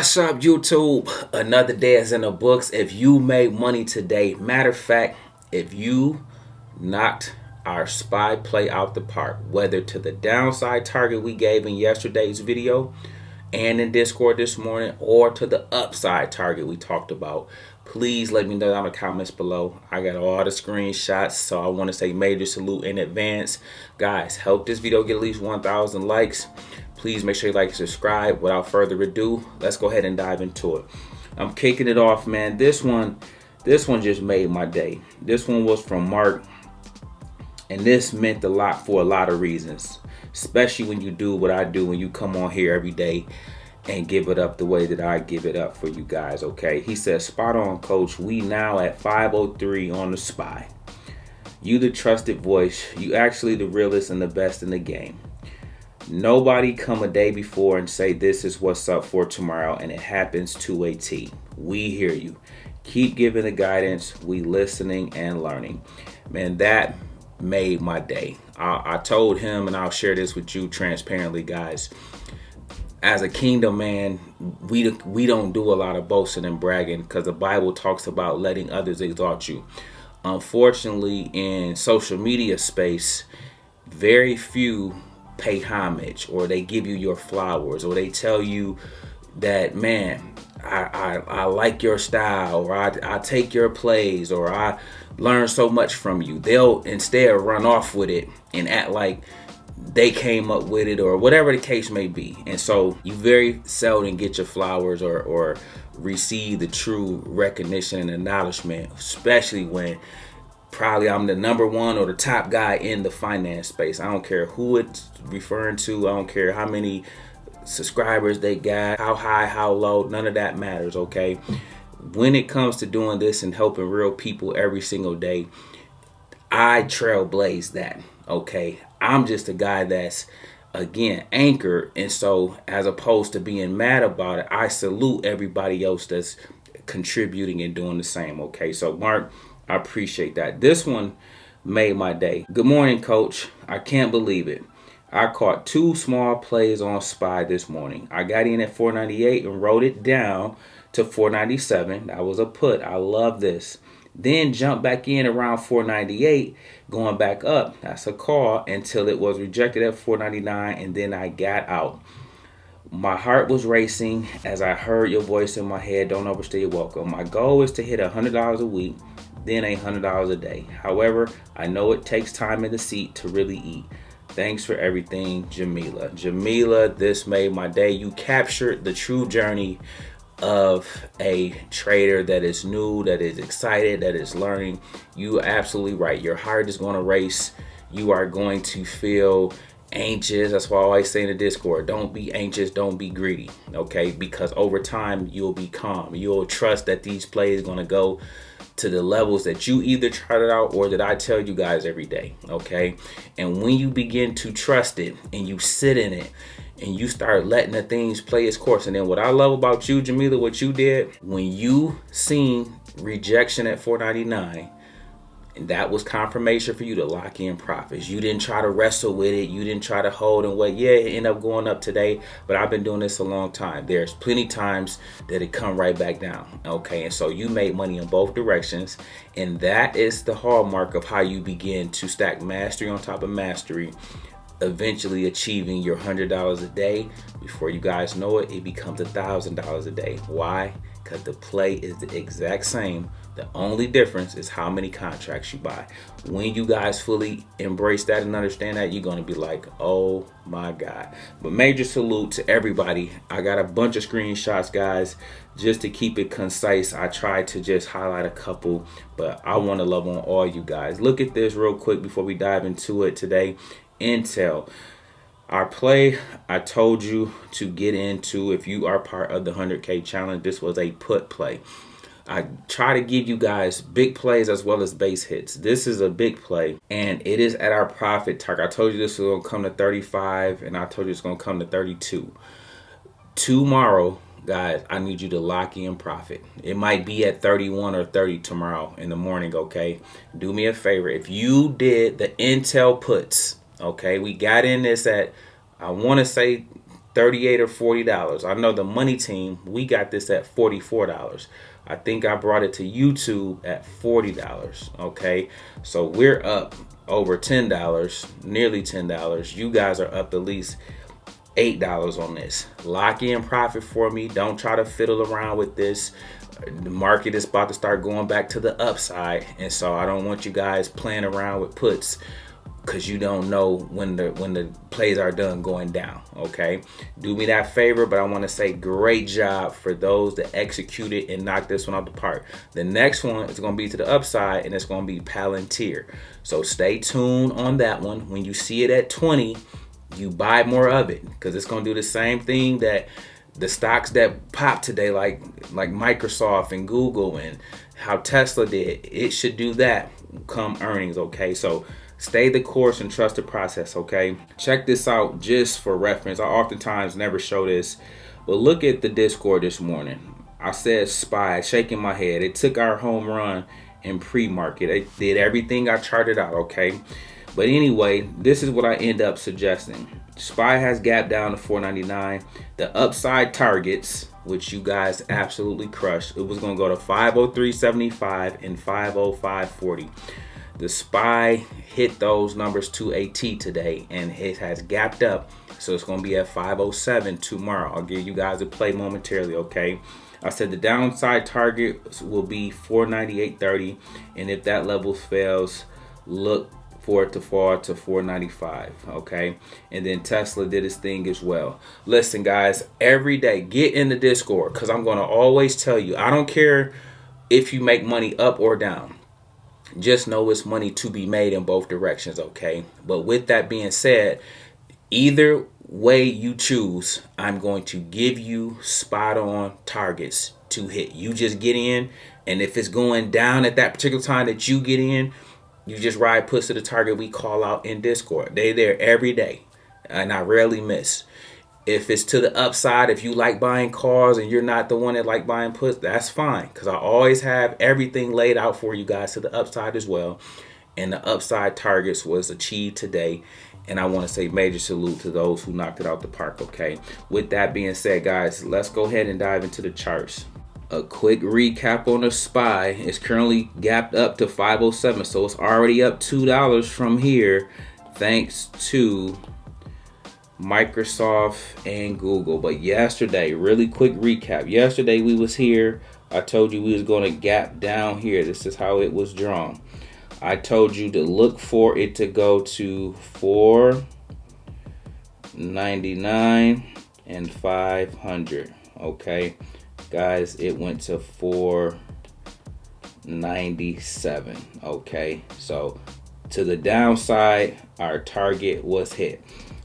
What's up, YouTube? Another day is in the books. If you made money today, matter of fact, if you knocked our SPY play out the park, whether to the downside target we gave in yesterday's video and in Discord this morning, or to the upside target we talked about, please let me know down in the comments below. I got all the screenshots, so I want to say major salute in advance. Guys, help this video get at least 1,000 likes. Please make sure you like and subscribe. Without further ado, let's go ahead and dive into it. I'm kicking it off, man. This one just made my day. This one was from Mark, and this meant a lot for a lot of reasons, especially when you do what I do, when you come on here every day and give it up the way that I give it up for you guys, okay? He says, spot on, coach. We now at 503 on the SPY. You the trusted voice. You actually the realest and the best in the game. Nobody come a day before and say this is what's up for tomorrow, and it happens to a T. We hear you. Keep giving the guidance. We listening and learning. Man, that made my day. I told him, and I'll share this with you transparently, guys. As a kingdom man, we don't do a lot of boasting and bragging, because the Bible talks about letting others exalt you. Unfortunately, in social media space, very few pay homage, or they give you your flowers, or they tell you that, man, I like your style, or I take your plays, or I learn so much from you. They'll instead run off with it and act like they came up with it, or whatever the case may be. And so you very seldom get your flowers or receive the true recognition and acknowledgement, especially when probably I'm the number one or the top guy in the finance space. I don't care who it's referring to. I don't care how many subscribers they got, how high, how low. None of that matters, okay? When it comes to doing this and helping real people every single day, I trailblaze that, okay? I'm just a guy that's, again, anchored. And so as opposed to being mad about it, I salute everybody else that's contributing and doing the same, okay? So, Mark, I appreciate that. This one made my day. Good morning, coach. I can't believe it. I caught 2 small plays on SPY this morning. I got in at 498 and wrote it down to 497. That was a put. I love this. Then jumped back in around 498, going back up. That's a call until it was rejected at 499, and then I got out. My heart was racing as I heard your voice in my head. Don't overstay your welcome. My goal is to hit $100 a week, then $100 a day. However, I know it takes time in the seat to really eat. Thanks for everything, Jamila. Jamila, this made my day. You captured the true journey of a trader that is new, that is excited, that is learning. You are absolutely right. Your heart is going to race. You are going to feel anxious. That's why I always say in the Discord, don't be anxious, don't be greedy, okay? Because over time, you'll be calm. You'll trust that these plays are going to go to the levels that you either charted out or that I tell you guys every day, okay? And when you begin to trust it and you sit in it and you start letting the things play its course, and then what I love about you, Jamila, what you did, when you seen rejection at 499, and that was confirmation for you to lock in profits. You didn't try to wrestle with it. You didn't try to hold and wait. Yeah, it ended up going up today, but I've been doing this a long time. There's plenty times that it come right back down, okay? And so you made money in both directions, and that is the hallmark of how you begin to stack mastery on top of mastery, eventually achieving your $100 a day. Before you guys know it, it becomes $1,000 a day. Why? Because the play is the exact same. The only difference is how many contracts you buy. When you guys fully embrace that and understand that, you're going to be like, oh my God. But major salute to everybody. I got a bunch of screenshots, guys. Just to keep it concise, I tried to just highlight a couple, but I want to love on all you guys. Look at this real quick before we dive into it today. Intel. Our play, I told you to get into if you are part of the 100K challenge. This was a put play. I try to give you guys big plays as well as base hits. This is a big play, and it is at our profit target. I told you this was going to come to 35, and I told you it's going to come to 32. Tomorrow, guys, I need you to lock in profit. It might be at 31 or 30 tomorrow in the morning, okay? Do me a favor. If you did the Intel puts, okay, we got in this at, I want to say $38 or $40. I know the money team, we got this at $44. I think I brought it to YouTube at $40. Okay, so we're up over $10, nearly $10. You guys are up at least $8 on this. Lock in profit for me. Don't try to fiddle around with this. The market is about to start going back to the upside, and so I don't want you guys playing around with puts, because you don't know when the plays are done going down. Okay, do me that favor. But I want to say great job for those that executed and knocked this one out the park. The next one is going to be to the upside, and it's going to be Palantir. So stay tuned on that one. When you see it at 20, you buy more of it, because it's going to do the same thing that the stocks that popped today, like Microsoft and Google, and how Tesla did. It should do that come earnings. Okay, so stay the course and trust the process. Okay, check this out just for reference. I oftentimes never show this, but look at the Discord this morning. I said SPY, shaking my head. It took our home run in pre-market. It did everything I charted out. Okay, but anyway, this is what I end up suggesting. SPY has gapped down to $4.99. The upside targets, which you guys absolutely crushed, it was going to go to $503.75 and $505.40. The SPY hit those numbers to a T today, and it has gapped up, so it's going to be at 507 tomorrow. I'll give you guys a play momentarily. Okay, I said the downside target will be 498.30, and if that level fails, look for it to fall to 495. Okay, and then Tesla did its thing as well. Listen, guys, every day get in the Discord, because I'm going to always tell you, I don't care if you make money up or down. Just know it's money to be made in both directions. Okay, but with that being said, either way you choose, I'm going to give you spot on targets to hit. You just get in, and if it's going down at that particular time that you get in, you just ride puts to the target we call out in Discord. They're there every day, and I rarely miss. If it's to the upside, if you like buying cars and you're not the one that like buying puts, that's fine, because I always have everything laid out for you guys to the upside as well. And the upside targets was achieved today, and I want to say major salute to those who knocked it out the park. Okay, with that being said, guys, let's go ahead and dive into the charts. A quick recap on the SPY. It's currently gapped up to 507, so it's already up $2 from here, thanks to Microsoft and Google. But yesterday, really quick recap. Yesterday we was here. I told you we was going to gap down here. This is how it was drawn. I told you to look for it to go to 499 and 500. Okay, guys, it went to 497. Okay, so to the downside, our target was hit.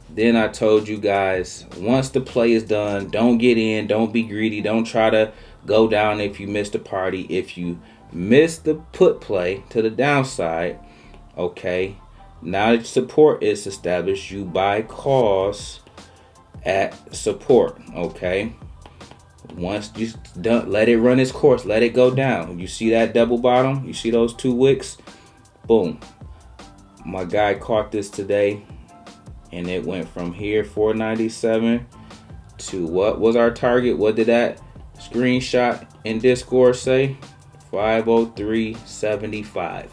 Then I told you guys, once the play is done, don't get in, don't be greedy, don't try to go down if you missed the party. If you missed the put play to the downside, okay, now that support is established, you buy calls at support. Okay, once you done, let it run its course, let it go down. You see that double bottom, you see those two wicks, boom. My guy caught this today, and it went from here 497 to what was our target? What did that screenshot in Discord say? 503.75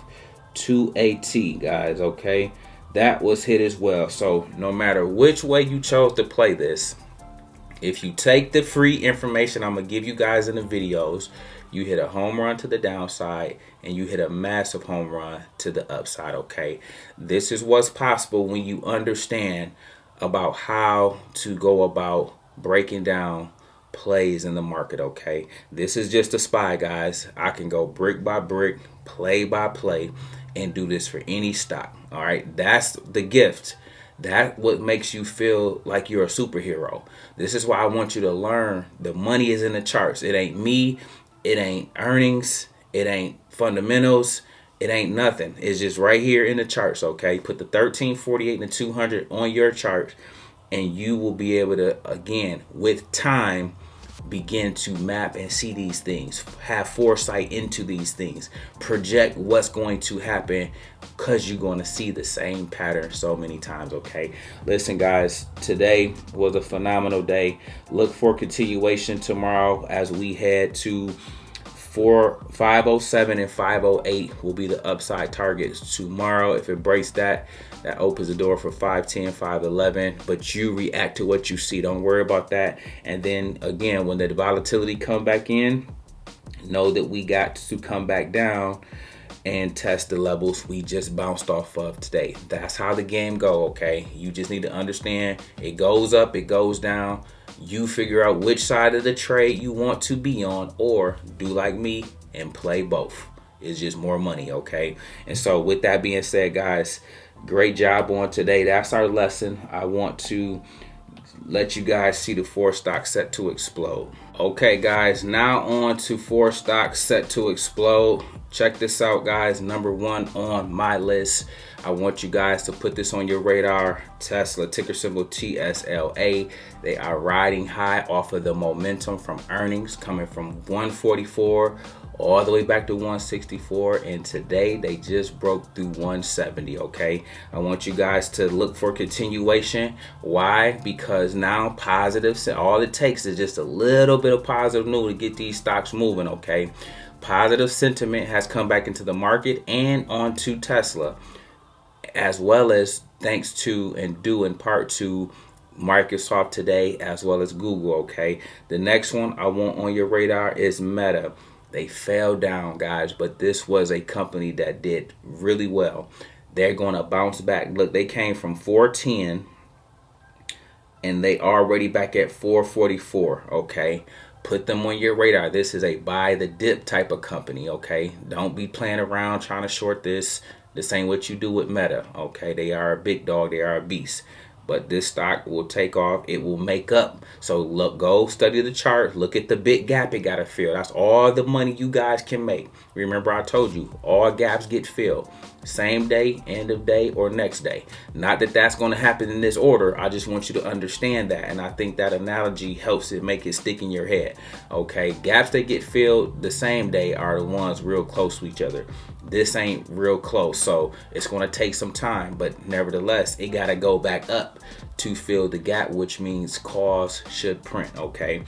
to a T, guys. Okay, that was hit as well. So no matter which way you chose to play this, if you take the free information I'm gonna give you guys in the videos, you hit a home run to the downside and you hit a massive home run to the upside. Okay, this is what's possible when you understand about how to go about breaking down plays in the market. Okay, this is just a SPY, guys. I can go brick by brick, play by play, and do this for any stock. All right, that's the gift. That's what makes you feel like you're a superhero. This is why I want you to learn the money is in the charts. It ain't me, it ain't earnings, it ain't fundamentals, it ain't nothing. It's just right here in the charts. Okay, put the 1348 and the 200 on your chart, and you will be able to, again, with time, begin to map and see these things, have foresight into these things, project what's going to happen, because you're going to see the same pattern so many times. Okay, listen guys, today was a phenomenal day. Look for continuation tomorrow as we head to 507 and 508 will be the upside targets tomorrow. If it breaks that opens the door for 510, 511. But you react to what you see. Don't worry about that. And then again, when the volatility come back in, know that we got to come back down and test the levels we just bounced off of today. That's how the game go. Okay, you just need to understand it goes up, it goes down. You figure out which side of the trade you want to be on, or do like me and play both. It's just more money. Okay, and so with that being said, guys, great job on today. That's our lesson. I want to let you guys see the 4 stocks set to explode. Okay guys, now on to 4 stocks set to explode. Check this out guys. Number 1 on my list, I want you guys to put this on your radar. Tesla, ticker symbol TSLA. They are riding high off of the momentum from earnings coming from 144 all the way back to 164, and today they just broke through 170. Okay, I want you guys to look for continuation. Why? Because now positives, all it takes is just a little bit of positive news to get these stocks moving. Okay, positive sentiment has come back into the market and onto Tesla, as well as thanks to and due in part to Microsoft today, as well as Google. Okay, the next one I want on your radar is Meta. They fell down, guys, but this was a company that did really well. They're going to bounce back. Look, they came from 410 and they already back at 444. Okay, put them on your radar. This is a buy the dip type of company. Okay, don't be playing around trying to short this. This ain't what you do with Meta. Okay, they are a big dog. They are a beast. But this stock will take off. It will make up. So look, go study the chart. Look at the big gap it got to fill. That's all the money you guys can make. Remember, I told you, all gaps get filled. Same day, end of day, or next day. Not that that's going to happen in this order. I just want you to understand that. And I think that analogy helps it make it stick in your head. Okay, gaps that get filled the same day are the ones real close to each other. This ain't real close, so it's going to take some time, but nevertheless, it got to go back up to fill the gap, which means calls should print. Okay,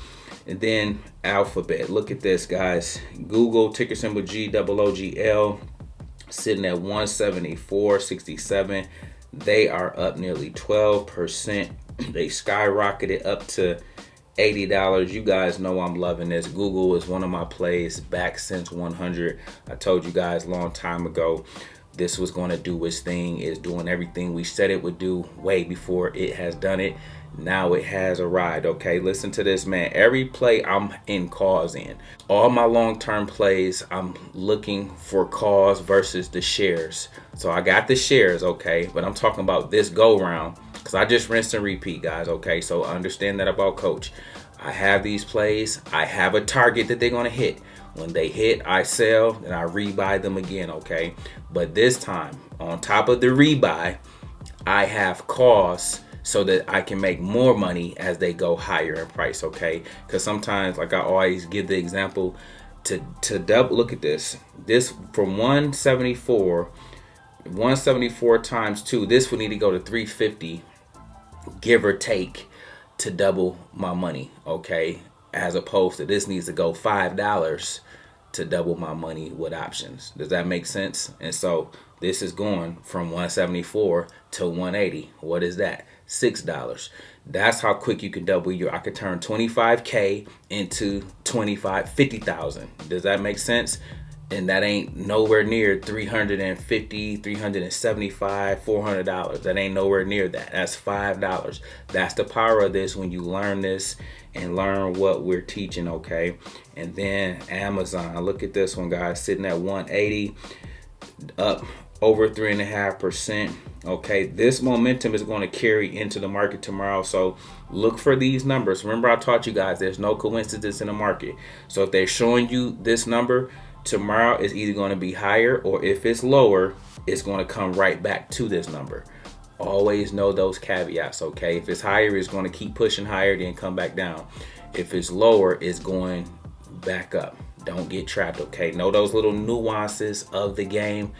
and then Alphabet. Look at this, guys. Google, ticker symbol GOOGL, sitting at 174.67. They are up nearly 12%. They skyrocketed up to $80. You guys know I'm loving this. Google is one of my plays back since 100. I told you guys a long time ago this was going to do its thing. It's doing everything we said it would do way before it has done it. Now it has arrived. Okay, listen to this, man. Every play I'm in calls in. All my long-term plays, I'm looking for calls versus the shares. So I got the shares, okay, but I'm talking about this go round because I just rinse and repeat, guys. Okay, so understand that about Coach. I have these plays. I have a target that they're going to hit. When they hit, I sell and I rebuy them again. Okay, but this time on top of the rebuy, I have calls so that I can make more money as they go higher in price. Okay, because sometimes, like I always give the example, to double. Look at this. This from 174 times 2. This would need to go to 350, give or take, to double my money. Okay, as opposed to this needs to go $5 to double my money with options. Does that make sense? And so this is going from 174 to 180. What is that? $6. That's how quick you can double I could turn 25K into 50,000. Does that make sense? And that ain't nowhere near $350, $375, $400. That ain't nowhere near that. That's $5. That's the power of this when you learn this and learn what we're teaching, okay? And then Amazon. Look at this one, guys, sitting at 180, up over 3.5%. Okay, this momentum is going to carry into the market tomorrow. So look for these numbers. Remember, I taught you guys there's no coincidence in the market. So if they're showing you this number, tomorrow is either going to be higher, or if it's lower, it's going to come right back to this number. Always know those caveats, okay? If it's higher, it's going to keep pushing higher, then come back down. If it's lower, it's going back up. Don't get trapped, okay? Know those little nuances of the game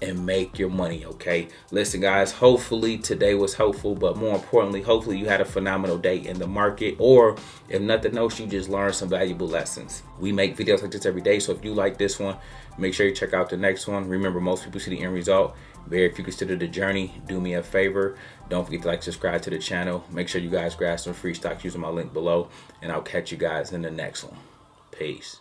and make your money, okay? Listen, guys, hopefully today was helpful, but more importantly, hopefully you had a phenomenal day in the market, or if nothing else, you just learned some valuable lessons. We make videos like this every day, so if you like this one, make sure you check out the next one. Remember, most people see the end result. Very few consider the journey. Do me a favor. Don't forget to like, subscribe to the channel. Make sure you guys grab some free stocks using my link below, and I'll catch you guys in the next one. Peace.